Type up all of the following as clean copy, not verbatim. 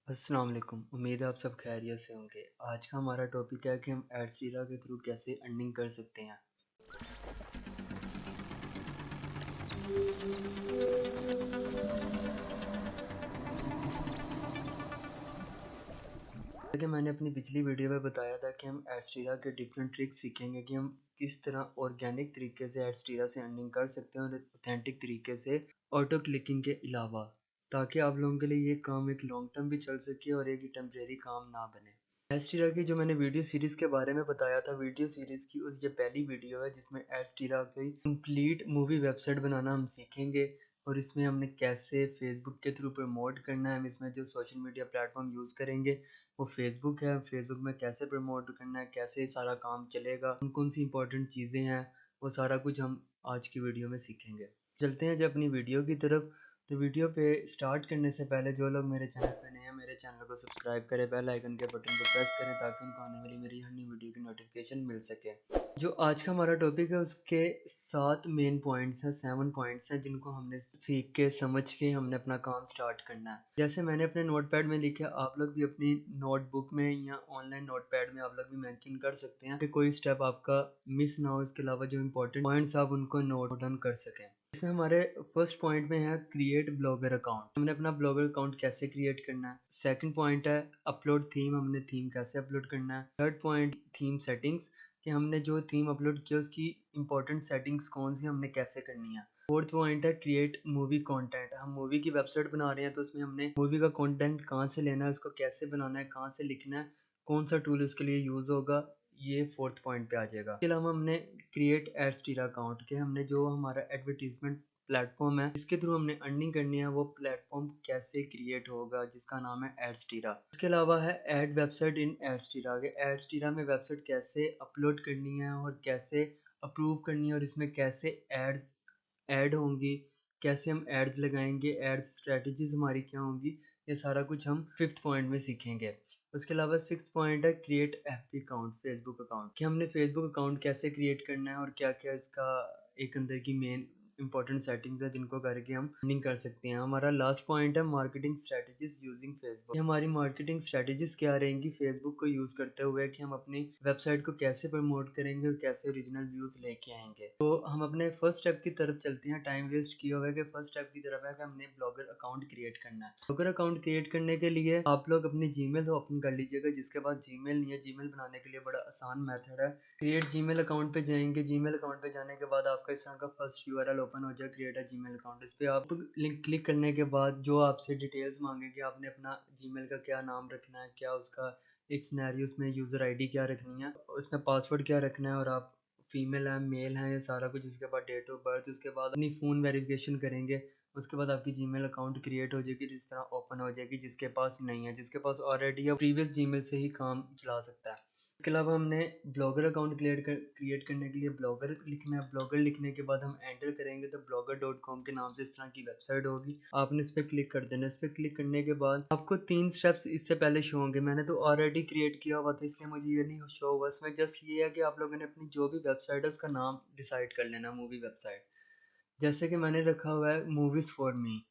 अस्सलाम वालेकुम। उम्मीद है आप सब खैरियत से होंगे। आज का हमारा टॉपिक है कि हम एडस्टीरा के थ्रू कैसे अर्निंग कर सकते हैं। जैसा कि मैंने अपनी पिछली वीडियो में बताया था कि हम एडस्टीरा के डिफरेंट ट्रिक्स सीखेंगे कि हम किस तरह ऑर्गेनिक तरीके से एडस्टीरा से अर्निंग कर सकते हैं और ऑथेंटिक तरीके से ऑटो क्लिकिंग के अलावा, ताकि आप लोगों के लिए ये काम एक लॉन्ग टर्म भी चल सके और एक टेम्परेरी काम ना बने। एडस्टीरा की जो मैंने वीडियो सीरीज के बारे में बताया था, वीडियो सीरीज की ये पहली वीडियो है जिसमें एडस्टीरा की कंप्लीट मूवी वेबसाइट बनाना हम सीखेंगे और इसमें हमने कैसे फेसबुक के थ्रू प्रमोट करना है। हम इसमें जो सोशल मीडिया प्लेटफॉर्म यूज़ करेंगे वो फेसबुक है। फेसबुक में कैसे प्रमोट करना है, कैसे सारा काम चलेगा, कौन कौन सी इंपॉर्टेंट चीज़ें हैं, वो सारा कुछ हम आज की वीडियो में सीखेंगे। चलते हैं जब अपनी वीडियो की तरफ। तो वीडियो पे स्टार्ट करने से पहले जो लोग मेरे चैनल पे नए हैं, मेरे चैनल को सब्सक्राइब करें, बेल आइकन के बटन को प्रेस करें ताकि उनको आने वाली मेरी हर नई वीडियो की नोटिफिकेशन मिल सके। जो आज का हमारा टॉपिक है उसके 7 मेन पॉइंट्स हैं, 7 पॉइंट्स हैं जिनको हमने सीख के समझ के हमने अपना काम स्टार्ट करना है। जैसे मैंने अपने नोटपैड में लिखा, आप लोग भी अपनी नोटबुक में या ऑनलाइन नोटपैड में आप लोग भी मेंशन कर सकते हैं कि कोई स्टेप आपका मिस ना हो। इसके अलावा जो इंपॉर्टेंट पॉइंट्स आप उनको नोट डाउन कर सकें। इसमें हमारे फर्स्ट पॉइंट में है क्रिएट ब्लॉगर अकाउंट। हमने अपना ब्लॉगर अकाउंट कैसे क्रिएट करना है। सेकंड पॉइंट है अपलोड थीम। हमने थीम कैसे अपलोड करना है। थर्ड पॉइंट थीम सेटिंग्स, कि हमने जो थीम अपलोड किया उसकी इंपॉर्टेंट सेटिंग्स कौन सी हमने कैसे करनी है। फोर्थ पॉइंट है क्रिएट मूवी कंटेंट। हम मूवी की वेबसाइट बना रहे हैं तो उसमें हमने मूवी का कंटेंट कहाँ से लेना है, उसको कैसे बनाना है, कहाँ से लिखना है, कौन सा टूल उसके लिए यूज़ होगा, ये फोर्थ पॉइंट पे आ जाएगा। इसके अलावा हमने क्रिएट एडस्टीरा अकाउंट के हमने जो हमारा एडवर्टीजमेंट प्लेटफॉर्म है जिसके थ्रू हमने अर्निंग करनी है वो प्लेटफॉर्म कैसे क्रिएट होगा, जिसका नाम है एडस्टीरा। इसके अलावा है ऐड वेबसाइट इन एडस्टीरा के एडस्टीरा में वेबसाइट कैसे अपलोड करनी है और कैसे अप्रूव करनी है और इसमें कैसे एड्स ऐड होंगी, कैसे हम एड्स लगाएंगे, एड्स स्ट्रेटजीज हमारी क्या होंगी, ये सारा कुछ हम फिफ्थ पॉइंट में सीखेंगे। उसके अलावा सिक्स्थ पॉइंट है create FB account, Facebook account, कि हमने फेसबुक अकाउंट कैसे क्रिएट करना है और क्या क्या इसका एक अंदर की मेन इंपॉर्टेंट सेटिंग्स है जिनको करके हम अर्निंग कर सकते हैं। हमारा लास्ट पॉइंट है मार्केटिंग स्ट्रेटजीज यूजिंग फेसबुक। हमारी मार्केटिंग स्ट्रेटजीज क्या रहेंगी फेसबुक को यूज करते हुए, कि हम अपनी वेबसाइट को कैसे प्रमोट करेंगे और कैसे ओरिजिनल व्यूज लेके आएंगे। तो हम अपने फर्स्ट स्टेप की तरफ चलते हैं। टाइम वेस्ट किया हुआ है कि फर्स्ट स्टेप की तरफ है कि हमने ब्लॉगर अकाउंट क्रिएट करना है। ब्लॉगर अकाउंट क्रिएट करने के लिए आप लोग अपनी जीमेल ओपन कर लीजिएगा। जिसके पास जीमेल नहीं है, जीमेल बनाने के लिए बड़ा आसान मेथड है। क्रिएट जीमेल अकाउंट पे जाएंगे। जीमेल अकाउंट पे जाने के बाद आपका इस तरह का फर्स्ट यूआरएल ओपन हो जाए, क्रिएट अ जीमेल अकाउंट। इस पे आप लिंक क्लिक करने के बाद जो आपसे डिटेल्स मांगेंगे, आपने अपना जीमेल का क्या नाम रखना है, क्या उसका एक सिनेरियोस में यूज़र आईडी क्या रखनी है, उसमें पासवर्ड क्या रखना है, और आप फीमेल है मेल है ये सारा कुछ। इसके बाद डेट ऑफ बर्थ, उसके बाद अपनी फ़ोन वेरिफिकेशन करेंगे। उसके बाद आपकी जीमेल अकाउंट क्रिएट हो जाएगी, जिस तरह ओपन हो जाएगी। जिसके पास नहीं है, जिसके पास ऑलरेडी है, प्रीवियस जीमेल से ही काम चला सकता है। इसके अलावा हमने ब्लॉगर अकाउंट क्रिएट करने के लिए ब्लॉगर लिखना है। ब्लॉगर लिखने के बाद हम एंटर करेंगे तो blogger.com के नाम से इस तरह की वेबसाइट होगी। आपने इस पर क्लिक कर देना। इस पर क्लिक करने के बाद आपको 3 स्टेप्स इससे पहले शो होंगे। मैंने तो ऑलरेडी क्रिएट किया हुआ था इसलिए मुझे ये नहीं शो हुआ। इसमें जस्ट ये है कि आप लोगों ने अपनी जो भी वेबसाइट है उसका नाम डिसाइड कर लेना, मूवी वेबसाइट। जैसे कि मैंने रखा हुआ है मूवीज़ फॉर मी।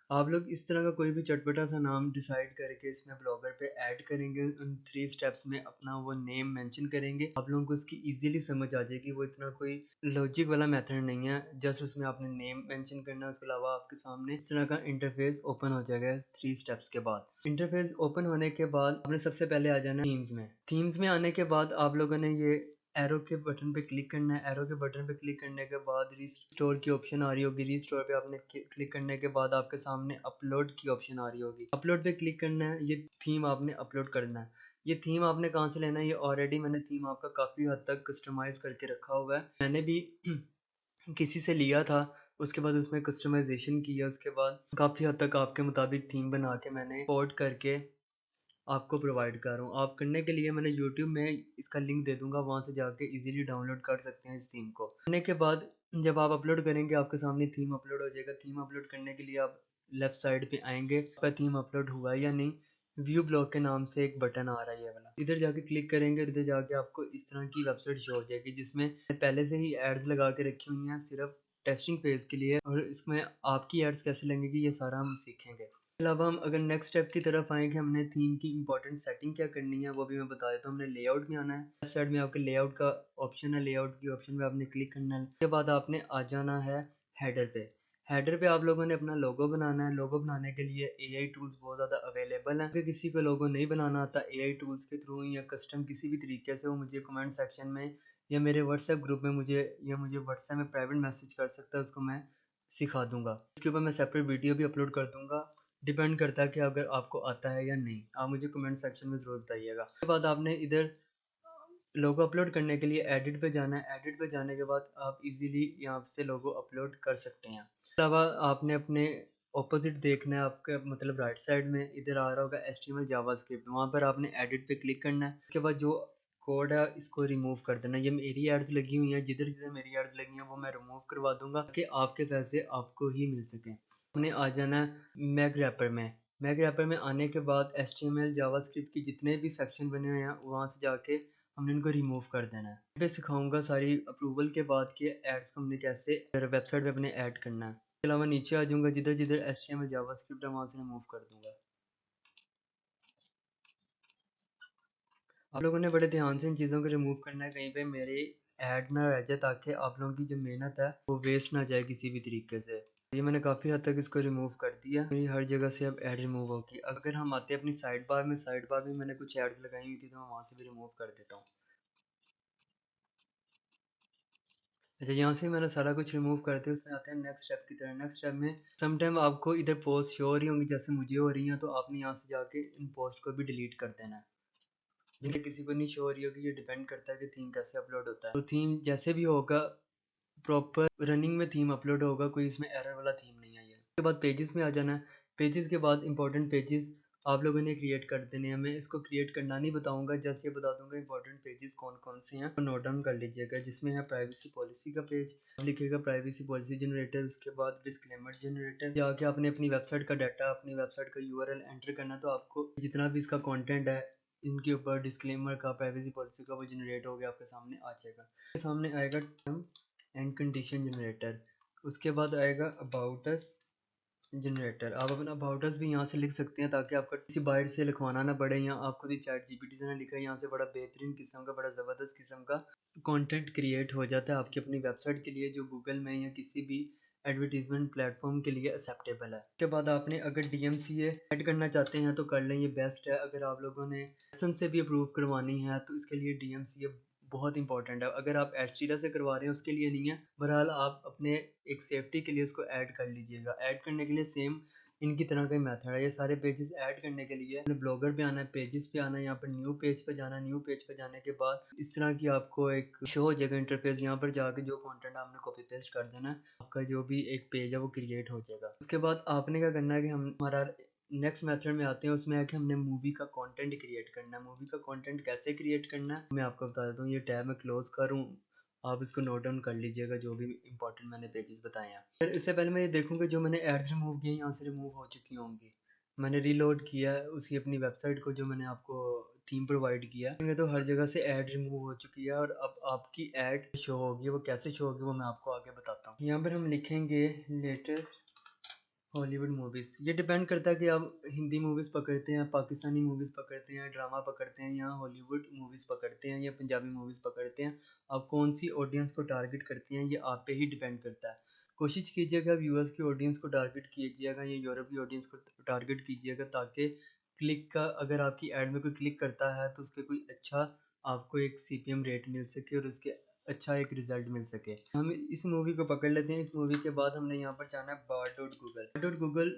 आप लोग इस तरह का कोई भी चटपटा सा नाम डिसाइड करके इसमें ब्लॉगर पे ऐड करेंगे। उन 3 स्टेप्स में अपना वो नेम मेंशन करेंगे। आप लोगों को इसकी इजीली समझ आ जाएगी। वो इतना कोई लॉजिक वाला मेथड नहीं है, जस्ट उसमें आपने नेम मेंशन करना है। उसके अलावा आपके सामने इस तरह का इंटरफेस ओपन हो जाएगा 3 स्टेप्स के बाद। इंटरफेस ओपन होने के बाद आपने सबसे पहले आ जाना है थीम्स में। थीम्स में आने के बाद आप लोगों ने ये एरो के बटन पे क्लिक करना है। एरो के बटन पे क्लिक करने के बाद रिस्टोर की ऑप्शन आ रही होगी। रिस्टोर पे आपने क्लिक करने के बाद आपके सामने अपलोड की ऑप्शन आ रही होगी। अपलोड पे क्लिक करना है। ये थीम आपने अपलोड करना है। ये थीम आपने कहाँ से लेना है, ये ऑलरेडी मैंने थीम आपका काफ़ी हद तक कस्टमाइज करके रखा हुआ है। मैंने भी किसी से लिया था, उसके बाद उसमें कस्टमाइजेशन किया। उसके बाद काफ़ी हद तक आपके मुताबिक थीम बना के मैंने पोर्ट करके आपको प्रोवाइड कर रहा हूँ। आप करने के लिए मैंने यूट्यूब में इसका लिंक दे दूंगा, वहाँ से जाके इजीली डाउनलोड कर सकते हैं इस थीम को। करने के बाद जब आप अपलोड करेंगे आपके सामने थीम अपलोड हो जाएगा। थीम अपलोड करने के लिए आप लेफ्ट साइड पे आएंगे, आपका थीम अपलोड हुआ है या नहीं, व्यू ब्लॉग के नाम से एक बटन आ रहा है ये वाला, इधर जाके क्लिक करेंगे। इधर जाके आपको इस तरह की वेबसाइट शो हो जाएगी जिसमें पहले से ही एड्स लगा के रखी हुई हैं सिर्फ टेस्टिंग फेज के लिए, और इसमें आपकी एड्स कैसे लगेगी ये सारा हम सीखेंगे। अलावा हम अगर नेक्स्ट स्टेप की तरफ आएँ कि हमने थीम की इंपॉर्टेंट सेटिंग क्या करनी है, वो भी मैं बता देता हूँ। हमने लेआउट में आना है, लेफ्ट साइड में आपके लेआउट का ऑप्शन है, लेआउट की ऑप्शन पे आपने क्लिक करना है। उसके बाद आपने आ जाना है हेडर पे। हेडर पे आप लोगों ने अपना लोगो बनाना है। लोगो बनाने के लिए एआई टूल्स बहुत ज़्यादा अवेलेबल हैं। अगर किसी को लोगो नहीं बनाना आता एआई टूल्स के थ्रू या कस्टम किसी भी तरीके से, वो मुझे कमेंट सेक्शन में या मेरे व्हाट्सएप ग्रुप में मुझे व्हाट्सएप में प्राइवेट मैसेज कर सकता है, उसको मैं सिखा दूंगा। इसके ऊपर मैं सेपरेट वीडियो भी अपलोड कर दूंगा। डिपेंड करता है कि अगर आपको आता है या नहीं, आप मुझे कमेंट सेक्शन में ज़रूर बताइएगा। उसके बाद आपने इधर लोगो अपलोड करने के लिए एडिट पे जाना है। एडिट पे जाने के बाद आप इजीली यहाँ से लोगो अपलोड कर सकते हैं। इसके अलावा आपने अपने ऑपोजिट देखना है, आपके मतलब राइट साइड में इधर आ रहा होगा HTML जावास्क्रिप्ट, वहाँ पर आपने एडिट पे क्लिक करना है। उसके बाद जो कोड है इसको रिमूव कर देना। ये मेरी एड्स लगी हुई हैं, जिधर जिधर मेरी एड्स लगी हैं वो मैं रिमूव करवा दूंगा कि आपके पैसे आपको ही मिल सकें। हमने आ जाना है मैग रैपर में। मैग रैपर में आने के बाद HTML जावास्क्रिप्ट के जितने भी सेक्शन बने हुए हैं वहाँ से जाके हमने इनको रिमूव कर देना है। मैं सिखाऊंगा सारी अप्रूवल के बाद कि एड्स को हमने कैसे वेबसाइट पे अपने ऐड करना है। इसके अलावा नीचे आ जाऊंगा, जिधर जिधर HTML जावास्क्रिप्ट है वहाँ से रिमूव कर दूंगा। आप लोगों ने बड़े ध्यान से इन चीज़ों को रिमूव करना है, कहीं पे मेरी ऐड ना रह जाए, ताकि आप लोगों की जो मेहनत है वो वेस्ट ना जाए किसी भी तरीके से। ये मैंने काफ़ी हद तक इसको रिमूव कर दिया, मेरी हर जगह से अब ऐड रिमूव होगी। अगर हम आते हैं अपनी साइड बार में, साइड बार में मैंने कुछ एड्स लगाई हुई थी तो मैं वहाँ से भी रिमूव कर देता हूँ। अच्छा, यहाँ से मैंने सारा कुछ रिमूव कर दिया। उसमें आते हैं नेक्स्ट स्टेप की तरह। नेक्स्ट स्टेप में समटाइम आपको इधर पोस्ट शो हो रही होंगी जैसे मुझे हो रही हैं, तो आपने यहाँ से जाके इन पोस्ट को भी डिलीट कर देना है। जिनके किसी को नहीं शो हो रही होगी, ये डिपेंड करता है कि थीम कैसे अपलोड होता है। तो थीम जैसे भी होगा प्रॉपर रनिंग में थीम अपलोड होगा, कोई इसमें एरर वाला थीम नहीं है। ये उसके बाद पेजेस में आ जाना है। पेजेस के बाद इंपॉर्टेंट पेजेस आप लोगों ने क्रिएट कर देने हैं। मैं इसको क्रिएट करना नहीं बताऊंगा, जस्ट ये बता दूंगा इंपॉर्टेंट पेजेस कौन कौन से हैं, तो नोट डाउन कर लीजिएगा। जिसमें है प्राइवेसी पॉलिसी का पेज, लिखेगा प्राइवेसी पॉलिसी जनरेटर, उसके बाद डिस्क्लेमर जनरेटर। जाके आपने अपनी वेबसाइट का डाटा, अपनी वेबसाइट का यूआरएल एंटर करना, तो आपको जितना भी इसका कंटेंट है इनके ऊपर डिस्क्लेमर का, प्राइवेसी पॉलिसी का, वो जनरेट हो गया आपके सामने आ जाएगा। सामने आएगा टर्म एंड कंडीशन जनरेटर। उसके बाद आएगा अबाउट अस जनरेटर। आप अपना अबाउट अस भी यहाँ से लिख सकते हैं, ताकि आपका किसी बाइट से लिखवाना ना पड़े, या आपको चैट जीपीटी से ना लिखा है। यहाँ से बड़ा बेहतरीन किस्म का, बड़ा ज़बरदस्त किस्म का कंटेंट क्रिएट हो जाता है आपकी अपनी वेबसाइट के लिए, जो गूगल में या किसी भी एडवर्टीजमेंट प्लेटफॉर्म के लिए एक्सेप्टेबल है। उसके बाद आपने अगर DMCA ऐड करना चाहते हैं तो कर लें, ये बेस्ट है। अगर आप लोगों ने लाइसेंस से भी अप्रूव करवानी है तो इसके लिए DMCA बहुत इंपॉर्टेंट है। अगर आप एडस्टीरा से करवा रहे हैं उसके लिए नहीं है, बहरहाल आप अपने एक सेफ्टी के लिए उसको ऐड कर लीजिएगा। ऐड करने के लिए सेम इनकी तरह का मेथड है। ये सारे पेजेस ऐड करने के लिए अपने ब्लॉगर पे आना है, पेजेस पे आना है, यहाँ पर न्यू पेज पे जाना है। न्यू पेज पे जाने के बाद इस तरह की आपको एक शो हो जाएगा इंटरफेस। यहाँ पर जाके जो कंटेंट आपने कॉपी पेस्ट कर देना है, आपका जो भी एक पेज है वो क्रिएट हो जाएगा। उसके बाद आपने क्या करना है कि हम हमारा नेक्स्ट मेथड में आते हैं। उसमें है कि हमने मूवी का कंटेंट क्रिएट करना है। मूवी का कंटेंट कैसे क्रिएट करना है मैं आपको बता देता हूँ। ये टैब मैं क्लोज करूँ, आप इसको नोट डाउन कर लीजिएगा जो भी इंपॉर्टेंट मैंने पेजेस बताए हैं। फिर इससे पहले मैं ये देखूंगा जो मैंने एड्स रिमूव किए यहाँ से रिमूव हो चुकी होंगी। मैंने रीलोड किया है उसी अपनी वेबसाइट को जो मैंने आपको थीम प्रोवाइड किया है, तो हर जगह से ऐड रिमूव हो चुकी है और अब आपकी ऐड शो होगी। वो कैसे शो होगी वो मैं आपको आगे बताता हूँ। यहाँ पर हम लिखेंगे लेटेस्ट हॉलीवुड मूवीज़। ये डिपेंड करता है कि आप हिंदी मूवीज़ पकड़ते हैं, पाकिस्तानी मूवीज़ पकड़ते हैं, ड्रामा पकड़ते हैं, या हॉलीवुड मूवीज़ पकड़ते हैं, या पंजाबी मूवीज़ पकड़ते हैं। आप कौन सी ऑडियंस को टारगेट करते हैं ये आप पे ही डिपेंड करता है। कोशिश कीजिएगा व्यूअर्स की ऑडियंस को टारगेट कीजिएगा या यूरोप की ऑडियंस को टारगेट कीजिएगा, ताकि क्लिक का, अगर आपकी ऐड में कोई क्लिक करता है तो उसके कोई अच्छा आपको एक CPM रेट मिल सके और उसके अच्छा एक रिजल्ट मिल सके। हम इस मूवी को पकड़ लेते हैं। इस मूवी के बाद हमने यहाँ पर जाना है बार.गूगल।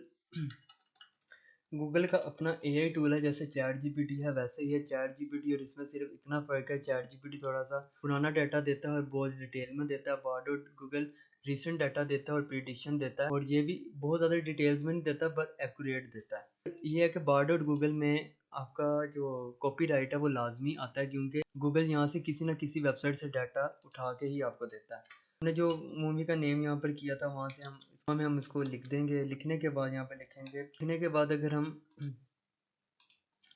गूगल का अपना AI टूल है, जैसे चैट जीपीटी है वैसे ही है चैट जीपीटी, और इसमें सिर्फ इतना फ़र्क है चैट जीपीटी थोड़ा सा पुराना डाटा देता है और बहुत डिटेल में देता है। बार.गूगल रिसेंट डाटा देता है और प्रिडिक्शन देता है, और ये भी बहुत ज़्यादा डिटेल्स में नहीं देता पर एक्यूरेट देता है। ये है कि बार.गूगल में आपका जो कॉपीराइट है वो लाजमी आता है, क्योंकि गूगल यहाँ से किसी ना किसी वेबसाइट से डाटा उठा के ही आपको देता है। हमने जो मूवी का नेम यहाँ पर किया था वहाँ से हम इसको लिख देंगे। लिखने के बाद यहाँ पे लिखेंगे। लिखने के बाद अगर हम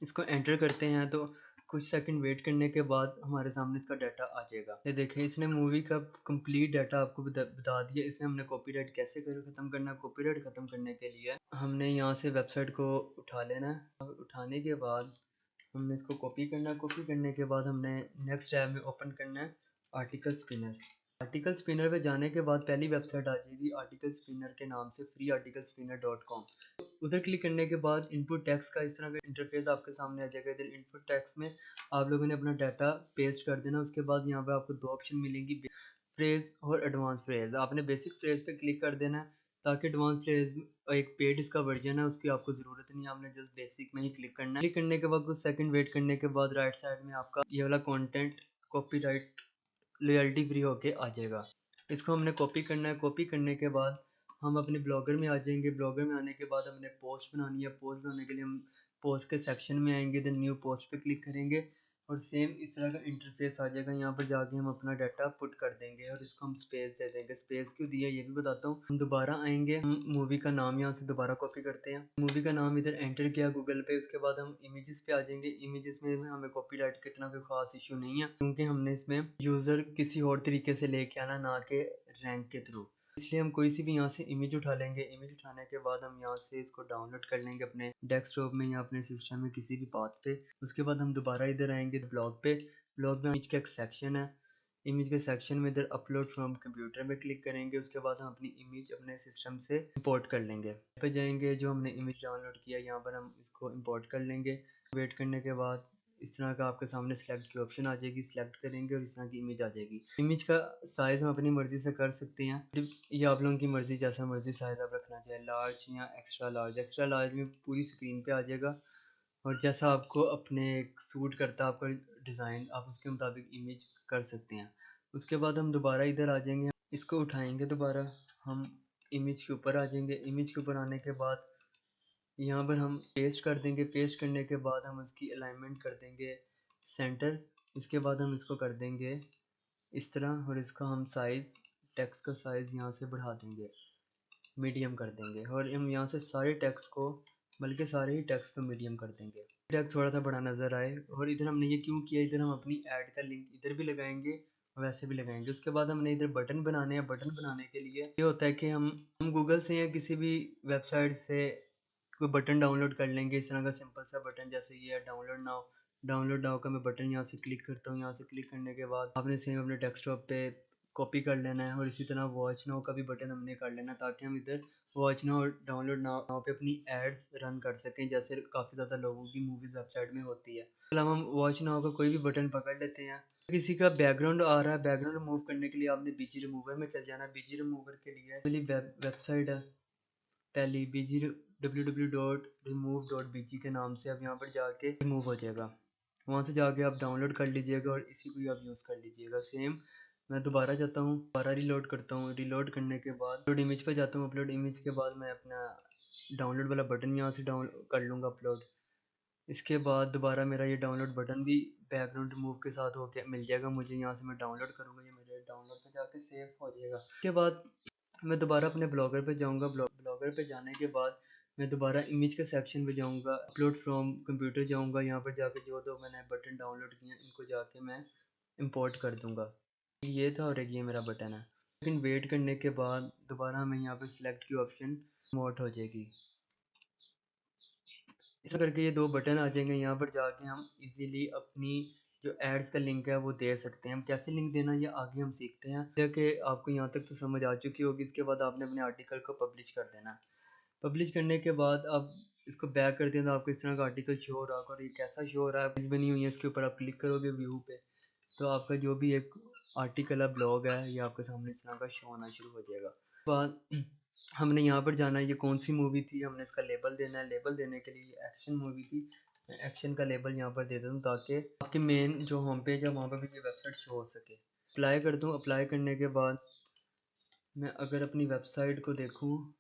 इसको एंटर करते हैं तो कुछ सेकंड वेट करने के बाद हमारे सामने इसका डाटा आ जाएगा। ये देखें, इसने मूवी का कंप्लीट डाटा आपको बता दिया। इसमें हमने कॉपीराइट कैसे ख़त्म करना है। कॉपीराइट ख़त्म करने के लिए हमने यहाँ से वेबसाइट को उठा लेना है। उठाने के बाद हमने इसको कॉपी करना है। कॉपी करने के बाद हमने नेक्स्ट टैब में ओपन करना है आर्टिकल स्पिनर। आर्टिकल स्पिनर पे जाने के बाद पहली वेबसाइट आ जाएगी आर्टिकल स्पिनर के नाम से, freearticlespinner.com। उधर क्लिक करने के बाद इनपुट टेक्स्ट का इस तरह का इंटरफेस आपके सामने आ जाएगा। इधर इनपुट टेक्स्ट में आप लोगों ने अपना डाटा पेस्ट कर देना। उसके बाद यहाँ पे आपको दो ऑप्शन मिलेंगी, फ्रेज और एडवांस फ्रेज। आपने बेसिक फ्रेज पे क्लिक कर देना है ताकि एडवांस फ्रेज एक पेड इसका वर्जन है, उसकी आपको ज़रूरत नहीं है। आपने जस्ट बेसिक में ही क्लिक करना है। क्लिक करने के बाद कुछ सेकंड वेट करने के बाद राइट साइड में आपका ये वाला कंटेंट कॉपीराइट लॉयल्टी फ्री होके आ जाएगा। इसको हमने कॉपी करना है। कॉपी करने के बाद हम अपने ब्लॉगर में आ जाएंगे। ब्लॉगर में आने के बाद हमने पोस्ट बनानी है। पोस्ट बनाने के लिए हम पोस्ट के सेक्शन में आएंगे, देन न्यू पोस्ट पे क्लिक करेंगे और सेम इस तरह का इंटरफेस आ जाएगा। यहाँ पर जाके हम अपना डाटा पुट कर देंगे और इसको हम स्पेस दे देंगे। स्पेस क्यों दिया ये भी बताता हूँ। हम दोबारा आएंगे, हम मूवी का नाम यहाँ से दोबारा कॉपी करते हैं। मूवी का नाम इधर एंटर किया गूगल पे। उसके बाद हम इमेजेस पे आ जाएंगे। इमेजेस में हमें कॉपीराइट का इतना कोई खास इशू नहीं है क्योंकि हमने इसमें यूज़र किसी और तरीके से लेके आना, ना कि रैंक के थ्रू। इसलिए हम कोई सी भी यहाँ से इमेज उठा लेंगे। इमेज उठाने के बाद हम यहाँ से इसको डाउनलोड कर लेंगे अपने डेस्कटॉप में या अपने सिस्टम में किसी भी पाथ पे। उसके बाद हम दोबारा इधर आएंगे ब्लॉग पे। ब्लॉग में इमेज का एक सेक्शन है। इमेज के सेक्शन में इधर अपलोड फ्रॉम कंप्यूटर में क्लिक करेंगे। उसके बाद हम अपनी इमेज अपने सिस्टम से इंपोर्ट कर लेंगे। यहाँ पे जाएंगे, जो हमने इमेज डाउनलोड किया यहाँ पर हम इसको इंपोर्ट कर लेंगे। वेट करने के बाद इस तरह का आपके सामने सिलेक्ट की ऑप्शन आ जाएगी। सिलेक्ट करेंगे और इस तरह की इमेज आ जाएगी। इमेज का साइज़ हम अपनी मर्ज़ी से कर सकते हैं। ये आप लोगों की मर्ज़ी, जैसा मर्ज़ी साइज़ आप रखना चाहें, लार्ज या एक्स्ट्रा लार्ज। एक्स्ट्रा लार्ज में पूरी स्क्रीन पे आ जाएगा और जैसा आपको अपने सूट करता है आपका डिज़ाइन, आप उसके मुताबिक इमेज कर सकते हैं। उसके बाद हम दोबारा इधर आ जाएंगे, इसको उठाएंगे, दोबारा हम इमेज के ऊपर आ जाएंगे। इमेज के ऊपर आने के बाद यहाँ पर हम पेस्ट कर देंगे। पेस्ट करने के बाद हम उसकी अलाइनमेंट कर देंगे सेंटर। इसके बाद हम इसको कर देंगे इस तरह और इसका हम साइज़, टेक्स्ट का साइज़ यहाँ से बढ़ा देंगे, मीडियम कर देंगे और हम यहाँ से सारे टेक्स्ट को, बल्कि सारे ही टेक्स्ट को मीडियम कर देंगे। टेक्स्ट थोड़ा सा बड़ा नज़र आए। और इधर हमने ये क्यों किया, इधर हम अपनी ऐड का लिंक इधर भी लगाएंगे और वैसे भी लगाएंगे। उसके बाद हमने इधर बटन बनाने हैं। बटन बनाने के लिए ये होता है कि हम गूगल से या किसी भी वेबसाइट से कोई बटन डाउनलोड कर लेंगे। इस तरह का सिंपल सा बटन, जैसे ये है डाउनलोड नाउ। डाउनलोड नाउ का मैं बटन यहाँ से क्लिक करता हूँ। यहाँ से क्लिक करने के बाद आपने सेम अपने डेस्कटॉप पे कॉपी कर लेना है। और इसी तरह वॉच नाउ का भी बटन हमने कर लेना है ताकि हम इधर वॉच नाउ और डाउनलोड नाउ पे अपनी एड्स रन कर सकें, जैसे काफ़ी ज़्यादा लोगों की मूवीज़ वेबसाइट में होती है। फिलहाल हम वॉच नाउ का कोई भी बटन पकड़ लेते हैं। किसी का बैकग्राउंड आ रहा है, बैकग्राउंड रिमूव करने के लिए आपने बीजी रिमूवर में चल जाना है। बीजी रिमूवर के लिए वेबसाइट है पहली www.remove.bg के नाम से। अब यहाँ पर जाके रिमूव हो जाएगा। वहाँ से जाके आप डाउनलोड कर लीजिएगा और इसी को आप यूज़ कर लीजिएगा। सेम मैं दोबारा जाता हूँ, दोबारा रीलोड करता हूँ। रीलोड करने के बाद अपलोड इमेज पे जाता हूँ। अपलोड इमेज के बाद मैं अपना डाउनलोड वाला बटन यहाँ से डाउन कर लूँगा अपलोड। इसके बाद दोबारा मेरा ये डाउनलोड बटन भी बैकग्राउंड रिमूव के साथ होके मिल जाएगा मुझे। यहाँ से मैं डाउनलोड करूँगा, ये मेरे डाउनलोड पे जाके सेव हो जाएगा। उसके बाद मैं दोबारा अपने ब्लॉगर पे जाऊँगा। ब्लॉगर पे जाने के बाद मैं दोबारा इमेज के सेक्शन पे जाऊँगा, अपलोड फ्रॉम कंप्यूटर जाऊँगा। यहाँ पर जाके जो दो मैंने बटन डाउनलोड किए हैं इनको जाके मैं इंपोर्ट कर दूँगा। ये था और एक ये मेरा बटन है। लेकिन वेट करने के बाद दोबारा हमें यहाँ पे सिलेक्ट की ऑप्शन मोट हो जाएगी। इस करके ये दो बटन आ जाएंगे। यहाँ पर जाके हम इजीली अपनी जो एड्स का लिंक है वो दे सकते हैं। हम कैसे लिंक देना ये आगे हम सीखते हैं। कि आपको यहाँ तक तो समझ आ चुकी होगी। इसके बाद आपने अपने आर्टिकल को पब्लिश कर देना। पब्लिश करने के बाद आप इसको बैक कर दें तो आपको इस तरह का आर्टिकल शो हो रहा है। और ये कैसा शो हो रहा है, बनी हुई है, इसके ऊपर आप क्लिक करोगे व्यू पे तो आपका जो भी एक आर्टिकल है, ब्लॉग है, ये आपके सामने इस तरह का शो होना शुरू हो जाएगा। बाद हमने यहाँ पर जाना है, ये कौन सी मूवी थी, हमने इसका लेबल देना है। लेबल देने के लिए ये एक्शन मूवी थी। मैं एक्शन का लेबल यहाँ पर दे दूँ ताकि आपके मेन जो होम पेज है वहाँ पर भी ये वेबसाइट शो हो सके। अप्लाई कर दूँ। अप्लाई करने के बाद मैं अगर अपनी वेबसाइट को देखूँ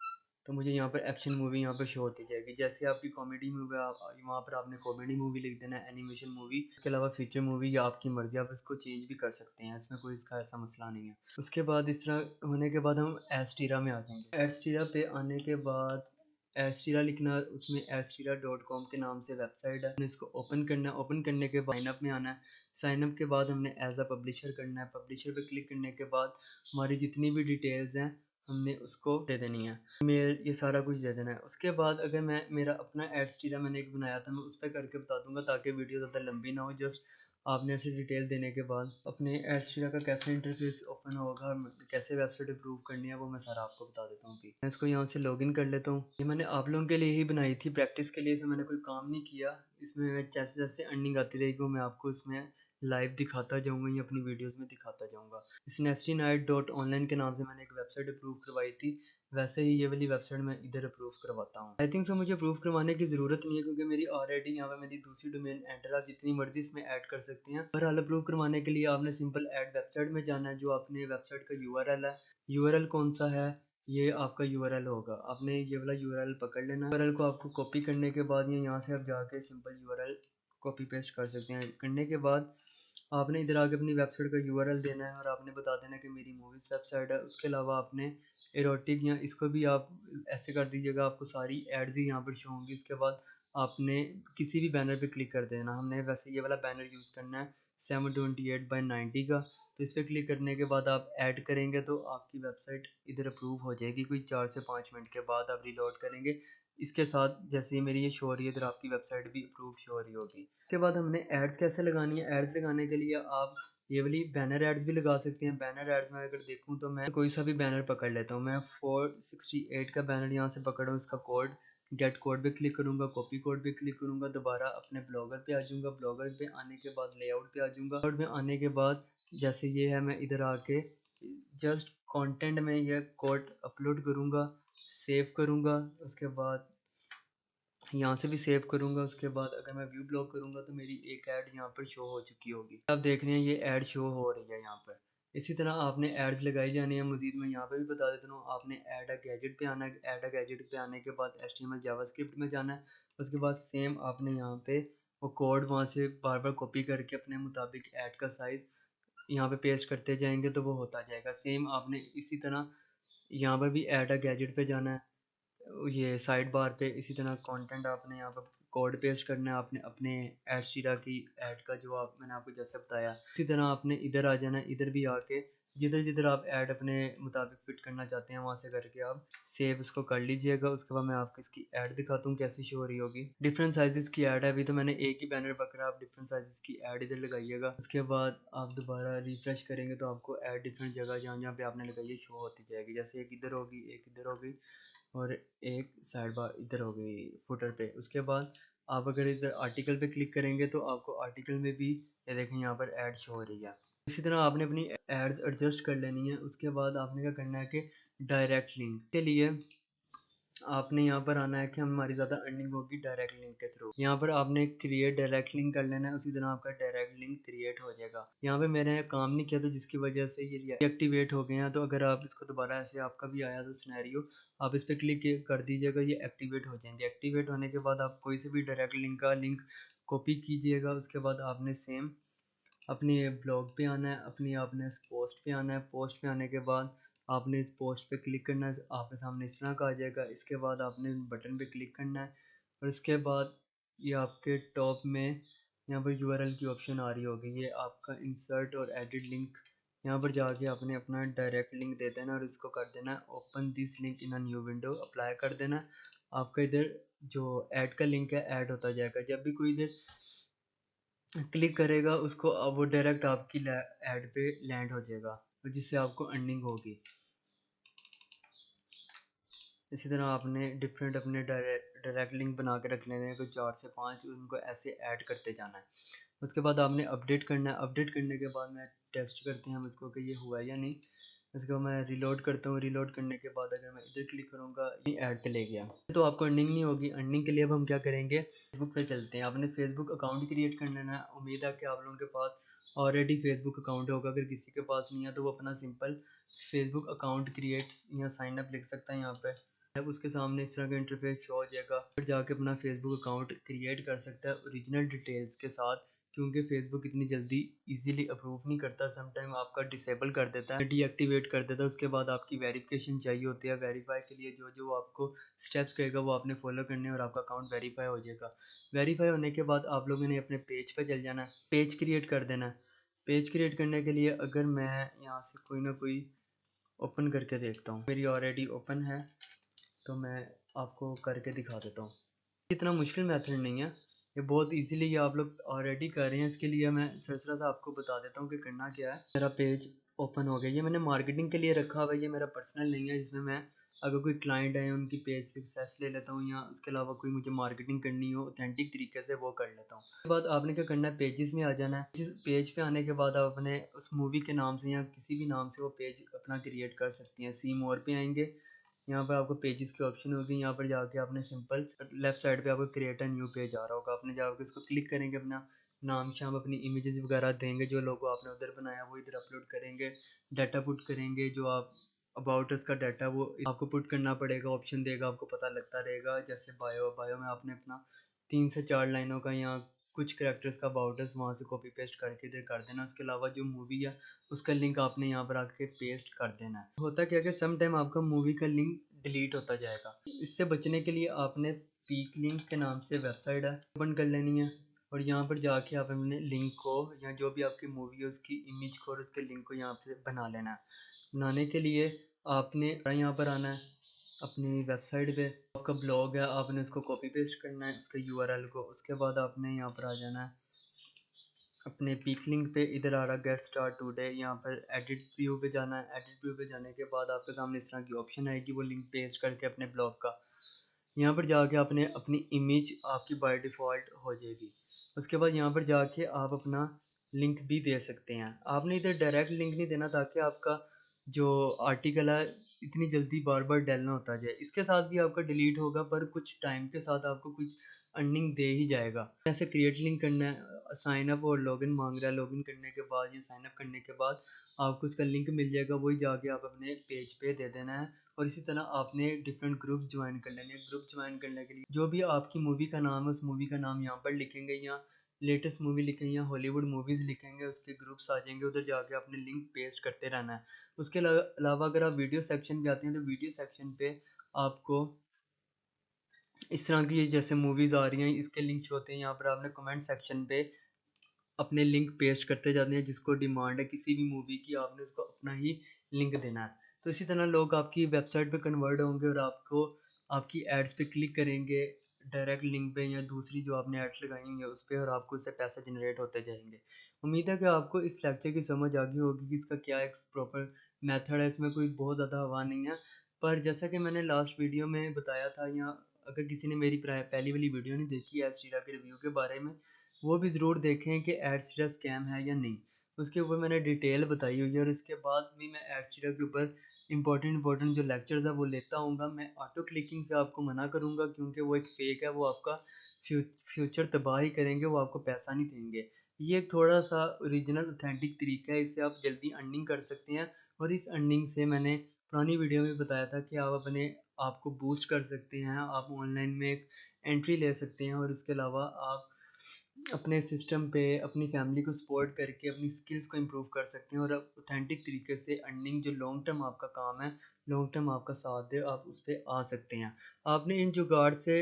तो मुझे यहाँ पर एक्शन मूवी यहाँ पर शो होती जाएगी। जैसे आपकी कॉमेडी मूवी, वहाँ पर आपने कॉमेडी मूवी लिख देना है, एनिमेशन मूवी। इसके अलावा फीचर मूवी या आपकी मर्जी, आप इसको चेंज भी कर सकते हैं, इसमें कोई इसका ऐसा मसला नहीं है। उसके बाद इस तरह होने के बाद हम एस्टीरा में आ जाएंगे। एस्टीरा पे आने के बाद एस्टीरा लिखना, उसमें एस्टीरा.com के नाम से वेबसाइट है, इसको ओपन करना है। ओपन करने के बाद साइन अप में आना है। साइन अप के बाद हमने एज अ पब्लिशर करना है। पब्लिशर पे क्लिक करने के बाद हमारी जितनी भी डिटेल्स हैं हमने उसको दे देनी है, मेल, ये सारा कुछ दे देना है। उसके बाद अगर मैं मेरा अपना एस्टीरा मैंने एक बनाया था, मैं उस पर करके बता दूंगा ताकि वीडियो ज़्यादा लंबी ना हो। जस्ट आपने ऐसे डिटेल देने के बाद अपने एडस्ट्रा का कैसे इंटरफेस ओपन होगा और कैसे वेबसाइट अप्रूव करनी है वो मैं सारा आपको बता देता हूँ। अभी मैं इसको यहाँ से लॉगिन कर लेता हूँ। ये मैंने आप लोगों के लिए ही बनाई थी, प्रैक्टिस के लिए, इसमें मैंने कोई काम नहीं किया। इसमें जैसे जैसे अर्निंग आती रहेगी वो मैं आपको इसमें लाइव दिखाता जाऊँगा या अपनी वीडियोज़ में दिखाता जाऊँगा। इस nesty.night.online के नाम से मैंने एक वेबसाइट अप्रूव करवाई थी, वैसे ही ये वाली वेबसाइट मैं इधर अप्रूव करवाता हूँ। आई थिंक सो मुझे अप्रूव करवाने की ज़रूरत नहीं है क्योंकि मेरी ऑलरेडी यहाँ पे मेरी दूसरी डोमेन एंटर, आप जितनी मर्जी इसमें ऐड कर सकते हैं। पर हाल अप्रूव करवाने के लिए आपने सिंपल ऐड वेबसाइट में जाना है। जो आपने वेबसाइट का यूआरएल है, यूआरएल कौन सा है, ये आपका यूआरएल होगा। आपने ये वाला यूआरएल पकड़ लेना है। यूआरएल को आपको कॉपी करने के बाद ये यहाँ से आप जाके सिंपल यूआरएल कॉपी पेस्ट कर सकते हैं। करने के बाद आपने इधर आके अपनी वेबसाइट का यूआरएल देना है और आपने बता देना कि मेरी मूवीज़ वेबसाइट है। उसके अलावा आपने एरोटिक या इसको भी आप ऐसे कर दीजिएगा, आपको सारी एड्स ही यहाँ पर शो होंगी। उसके बाद आपने किसी भी बैनर पे क्लिक कर देना। हमने वैसे ये वाला बैनर यूज़ करना है 728x90 का। तो इस पर क्लिक करने के बाद आप ऐड करेंगे तो आपकी वेबसाइट इधर अप्रूव हो जाएगी। कोई 4 से 5 मिनट के बाद आप रिलोड करेंगे, इसके साथ जैसे ही मेरी ये शो हो रही है इधर आपकी वेबसाइट भी अप्रूव शो हो रही होगी। उसके बाद हमने एड्स कैसे लगानी है। एड्स लगाने के लिए आप ये वाली बैनर एड्स भी लगा सकते हैं। बैनर एड्स में अगर देखूं तो मैं कोई सा भी बैनर पकड़ लेता हूँ। मैं 468 का बैनर यहाँ से पकड़ा हूँ। इसका कोड गेट कोड पे क्लिक करूंगा, कॉपी कोड पे क्लिक करूंगा, दोबारा अपने ब्लॉगर पे आ जाऊंगा। ब्लॉगर पे आने के बाद लेआउट पे आ जाऊंगा। लेआउट पे आने के बाद जैसे ये है, मैं इधर आके जस्ट कंटेंट में ये कोड अपलोड करूंगा, सेव करूंगा। उसके बाद यहाँ से भी सेव करूंगा। उसके बाद अगर मैं व्यू ब्लॉक करूंगा तो मेरी एक ऐड यहाँ पर शो हो चुकी होगी। आप देख रहे हैं ये ऐड शो हो रही है यहाँ पर। इसी तरह आपने एड्स लगाई जानी है। मजीद मैं यहाँ पे भी बता देता हूँ, आपने ऐड अ गैजेट पे आना है। ऐड अ गैजेट पे आने के बाद HTML जावास्क्रिप्ट में जाना है। उसके बाद सेम आपने यहाँ पे वो कोड वहाँ से बार बार कॉपी करके अपने मुताबिक ऐड का साइज़ यहाँ पे पेस्ट करते जाएंगे तो वो होता जाएगा। सेम आपने इसी तरह यहाँ पर भी ऐड अ गैजेट पे जाना है। ये साइड बार पे इसी तरह कंटेंट आपने यहाँ पर कोड पेस्ट करना है। आपने अपने एडस्टीरा की ऐड का जो मैंने आपको जैसे बताया, इसी तरह आपने इधर आ जाना है। इधर भी आके जिधर जिधर आप ऐड अपने मुताबिक फिट करना चाहते हैं वहाँ से करके आप सेव इसको कर लीजिएगा। उसके बाद मैं आपको इसकी ऐड दिखाता हूँ कैसी शो हो रही होगी। डिफरेंट साइजेस की ऐड है। अभी तो मैंने एक ही बैनर पकड़ा, आप डिफरेंट साइजेस की ऐड इधर लगाइएगा। उसके बाद आप दोबारा रिफ्रेश करेंगे तो आपको ऐड डिफरेंट जगह जहाँ जहाँ पे आपने लगाई है शो होती जाएगी। जैसे एक इधर होगी, एक इधर होगी और एक साइड बार इधर हो गई फुटर पे। उसके बाद आप अगर इधर आर्टिकल पे क्लिक करेंगे तो आपको आर्टिकल में भी ये देखें यहाँ पर ऐड शो हो रही है। इसी तरह आपने अपनी एड्स एडजस्ट कर लेनी है। उसके बाद आपने क्या करना है कि डायरेक्ट लिंक के लिए आपने यहाँ पर आना है कि हमारी ज़्यादा अर्निंग होगी डायरेक्ट लिंक के थ्रू। यहाँ पर आपने क्रिएट डायरेक्ट लिंक कर लेना है, उसी तरह आपका डायरेक्ट लिंक क्रिएट हो जाएगा। यहाँ पे मैंने काम नहीं किया तो जिसकी वजह से ये डीएक्टिवेट हो गए हैं। तो अगर आप इसको दोबारा ऐसे आपका भी आया तो सिनेरियो, आप इस पर क्लिक कर दीजिएगा, ये एक्टिवेट हो जाएंगे। एक्टिवेट होने के बाद आप कोई से भी डायरेक्ट लिंक का लिंक कॉपी कीजिएगा। उसके बाद आपने सेम अपनी ब्लॉग पे आना है, अपनी आपने पोस्ट पे आना है। पोस्ट पे आने के बाद आपने पोस्ट पे क्लिक करना है, आपके सामने इस तरह का आ जाएगा। इसके बाद आपने बटन पे क्लिक करना है और इसके बाद ये आपके टॉप में यहाँ पर यूआरएल की ऑप्शन आ रही होगी। ये आपका इंसर्ट और एडिट लिंक, यहाँ पर जाके आपने अपना डायरेक्ट लिंक दे देना और इसको कर देना है open this link in a new window, apply कर देना है। आपका इधर जो ऐड का लिंक है ऐड होता जाएगा। जब भी कोई इधर क्लिक करेगा उसको वो डायरेक्ट आपकी ऐड पे लैंड हो जाएगा जिससे आपको अर्निंग होगी। इसी तरह आपने डिफरेंट अपने डायरेक्ट लिंक बना के रख लेने हैं, कोई 4 से 5, उनको ऐसे ऐड करते जाना है। उसके बाद आपने अपडेट करना है। अपडेट करने के बाद मैं टेस्ट करते हैं हम इसको कि ये हुआ है या नहीं। इसको मैं रिलोड करता हूँ। रिलोड करने के बाद अगर मैं इधर क्लिक करूँगा ये ऐड पे ले गया। तो आपको अर्निंग नहीं होगी। अर्निंग के लिए अब हम क्या करेंगे, फेसबुक पे चलते हैं। आपने फेसबुक अकाउंट क्रिएट कर लेना है। उम्मीद है कि आप लोगों के पास ऑलरेडी फेसबुक अकाउंट होगा। अगर किसी के पास नहीं है तो वो अपना सिंपल फेसबुक अकाउंट क्रिएट या साइन अप लिख सकता है यहाँ पे। अब उसके सामने इस तरह का इंटरफेस शो हो जाएगा। फिर जाके अपना फेसबुक अकाउंट क्रिएट कर सकता है ओरिजिनल डिटेल्स के साथ। क्योंकि फेसबुक इतनी जल्दी इजीली अप्रूव नहीं करता, समटाइम आपका डिसेबल कर देता है, डीएक्टिवेट कर देता है। उसके बाद आपकी वेरिफिकेशन चाहिए होती है। वेरीफाई के लिए जो जो आपको स्टेप्स कहेगा वो आपने फॉलो करने हैं और आपका अकाउंट वेरीफाई हो जाएगा। वेरीफाई होने के बाद आप लोगों ने अपने पेज पे चल जाना है, पेज क्रिएट कर देना है। पेज क्रिएट करने के लिए अगर मैं यहाँ से कोई ना कोई ओपन करके देखता हूँ, मेरी ऑलरेडी ओपन है तो मैं आपको करके दिखा देता हूँ। इतना मुश्किल मेथड नहीं है, ये बहुत इजीली ये आप लोग ऑलरेडी कर रहे हैं। इसके लिए मैं सरसरा सा आपको बता देता हूँ कि करना क्या है। मेरा पेज ओपन हो गया, ये मैंने मार्केटिंग के लिए रखा हुआ है, ये मेरा पर्सनल नहीं है, जिसमें मैं अगर कोई क्लाइंट है उनकी पेज की एक्सेस ले लेता हूँ, या उसके अलावा कोई मुझे मार्केटिंग करनी हो ऑथेंटिक तरीके से वो कर लेता हूँ। उसके बाद आपने क्या करना है, पेजेस में आ जाना है। जिस पेज पे आने के बाद आप अपने उस मूवी के नाम से या किसी भी नाम से वो पेज अपना क्रिएट कर सकती हैं। सी मोर पे आएंगे, यहाँ पर आपको पेजेस की ऑप्शन होगी, यहाँ पर जाके आपने सिंपल लेफ्ट साइड पे आपको क्रिएट अ न्यू पेज आ रहा होगा, आपने जाके उसको क्लिक करेंगे, अपना नाम शाम अपनी इमेजेस वगैरह देंगे, जो लोगो आपने उधर बनाया वो इधर अपलोड करेंगे, डाटा पुट करेंगे, जो आप अबाउट उसका डाटा वो आपको पुट करना पड़ेगा, ऑप्शन देगा, आपको पता लगता रहेगा। जैसे बायो में आपने अपना 3 से 4 लाइनों का या कुछ करेक्टर्स का अबाउट है वहाँ से कॉपी पेस्ट करके इधर कर देना। उसके अलावा जो मूवी है उसका लिंक आपने यहाँ पर आके पेस्ट कर देना है। होता क्या कि सम टाइम आपका मूवी का लिंक डिलीट होता जाएगा। इससे बचने के लिए आपने पीक लिंक के नाम से वेबसाइट है ओपन कर लेनी है, और यहाँ पर जाके आप अपने लिंक को या जो भी आपकी मूवी है उसकी इमेज को और उसके लिंक को यहाँ पे बना लेना है। बनाने के लिए आपने यहाँ पर आना है अपनी वेबसाइट पे, आपका ब्लॉग है आपने उसको कॉपी पेस्ट करना है उसके यूआरएल को। उसके बाद आपने यहाँ पर आ जाना है अपने पीक लिंक पे, इधर आ रहा गेट स्टार्ट टुडे, यहाँ पर एडिट व्यू पे जाना है। एडिट व्यू पे जाने के बाद आपके सामने इस तरह की ऑप्शन आएगी, वो लिंक पेस्ट करके अपने ब्लॉग का यहाँ पर जाके आपने अपनी इमेज आपकी बाय डिफ़ॉल्ट हो जाएगी। उसके बाद यहाँ पर जाके आप अपना लिंक भी दे सकते हैं। आपने इधर डायरेक्ट लिंक नहीं देना ताकि आपका जो आर्टिकल है इतनी जल्दी बार बार डेल ना होता जाए। इसके साथ भी आपका डिलीट होगा पर कुछ टाइम के साथ आपको कुछ अर्निंग दे ही जाएगा। ऐसे क्रिएट लिंक करना है, साइन अप और लॉगिन मांग रहा है, लॉगिन करने के बाद या साइन अप करने के बाद आपको उसका लिंक मिल जाएगा, वही जाके आप अपने पेज पे दे देना है। और इसी तरह आपने डिफरेंट ग्रुप्स ज्वाइन कर लेने हैं। ग्रुप ज्वाइन करने के लिए जो भी आपकी मूवी का नाम है उस मूवी का नाम यहाँ पर लिखेंगे, या लेटेस्ट मूवी लिखेंगे या हॉलीवुड मूवीज़ लिखेंगे, उसके ग्रुप्स आ जाएंगे, उधर जाके आपने लिंक पेस्ट करते रहना है। उसके अलावा अगर आप वीडियो सेक्शन पे आते हैं तो वीडियो सेक्शन पे आपको इस तरह की जैसे मूवीज़ आ रही हैं इसके लिंक होते हैं, यहाँ पर आपने कमेंट सेक्शन पे अपने लिंक पेस्ट करते जाते हैं। जिसको डिमांड है किसी भी मूवी की आपने उसको अपना ही लिंक देना है। तो इसी तरह लोग आपकी वेबसाइट पे कन्वर्ट होंगे और आपको आपकी एड्स पे क्लिक करेंगे डायरेक्ट लिंक पे या दूसरी जो आपने एड्स लगाई होंगी उस पर, और आपको उससे पैसा जनरेट होते जाएंगे। उम्मीद है कि आपको इस लेक्चर की समझ आ गई होगी कि इसका क्या एक प्रॉपर मेथड है। इसमें कोई बहुत ज़्यादा हवा नहीं है, पर जैसा कि मैंने लास्ट वीडियो में बताया था, या अगर किसी ने मेरी पहली वाली वीडियो नहीं देखी एडस्टीरा के रिव्यू के बारे में, वो भी ज़रूर देखें कि एडस्टीरा स्कैम है या नहीं। उसके ऊपर मैंने डिटेल बताई हुई है, और इसके बाद भी मैं एडस्टीरा के ऊपर इंपॉर्टेंट जो लेक्चर्स है वो लेता हूँगा। मैं ऑटो क्लिकिंग से आपको मना करूँगा क्योंकि वो एक फ़ेक है, वो आपका फ्यूचर तबाह ही करेंगे, वो आपको पैसा नहीं देंगे। ये एक थोड़ा सा ओरिजिनल ऑथेंटिक तरीका है, इससे आप जल्दी अर्निंग कर सकते हैं। और इस अर्निंग से मैंने पुरानी वीडियो में बताया था कि आप अपने आपको बूस्ट कर सकते हैं, आप ऑनलाइन में एक एंट्री ले सकते हैं, और इसके अलावा आप अपने सिस्टम पे अपनी फैमिली को सपोर्ट करके अपनी स्किल्स को इम्प्रूव कर सकते हैं, और ऑथेंटिक तरीके से अर्निंग जो लॉन्ग टर्म आपका काम है, लॉन्ग टर्म आपका साथ दे, आप उस पर आ सकते हैं। आपने इन जुगाड़ से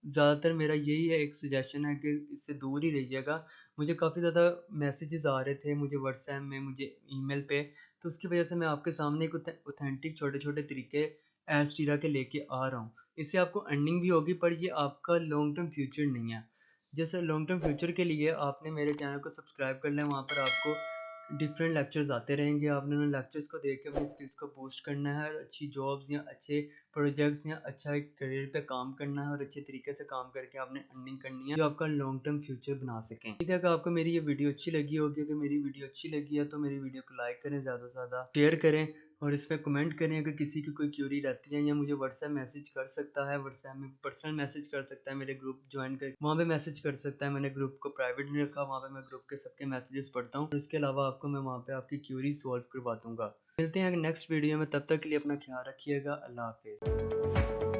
ज़्यादातर मेरा यही है एक सजेशन है कि इससे दूर ही रहिएगा। मुझे काफ़ी ज़्यादा मैसेजेस आ रहे थे मुझे व्हाट्सएप में, मुझे ईमेल पे, तो उसकी वजह से मैं आपके सामने एक ऑथेंटिक छोटे छोटे तरीके एडस्टीरा के लेके आ रहा हूँ। इससे आपको अर्निंग भी होगी, पर ये आपका लॉन्ग टर्म फ्यूचर नहीं है। जैसे लॉन्ग टर्म फ्यूचर के लिए आपने मेरे चैनल को सब्सक्राइब कर लें, वहाँ पर आपको डिफरेंट लेक्चर्स आते रहेंगे। आपने उन लेक्चर्स को देख के अपनी स्किल्स को बूस्ट करना है, और अच्छी जॉब्स या अच्छे प्रोजेक्ट्स या अच्छा एक करियर पे काम करना है, और अच्छे तरीके से काम करके आपने अर्निंग करनी है जो आपका लॉन्ग टर्म फ्यूचर बना सकें। उम्मीद है कि आपको मेरी ये वीडियो अच्छी लगी होगी। अगर मेरी वीडियो अच्छी लगी है तो मेरी वीडियो को लाइक करें, ज़्यादा से ज़्यादा शेयर करें, और इस पर कमेंट करें। अगर किसी की कोई क्यूरी रहती है या मुझे व्हाट्सएप मैसेज कर सकता है, व्हाट्सएप में पर्सनल मैसेज कर सकता है, मेरे ग्रुप ज्वाइन कर वहाँ पे मैसेज कर सकता है। मैंने ग्रुप को प्राइवेट नहीं रखा, वहाँ पे मैं ग्रुप के सबके मैसेजेस पढ़ता हूँ। इसके अलावा आपको मैं वहाँ पे आपकी क्यूरी सॉल्व करवा दूंगा। मिलते हैं नेक्स्ट वीडियो में, तब तक के लिए अपना ख्याल रखिएगा। अल्लाह हाफिज़।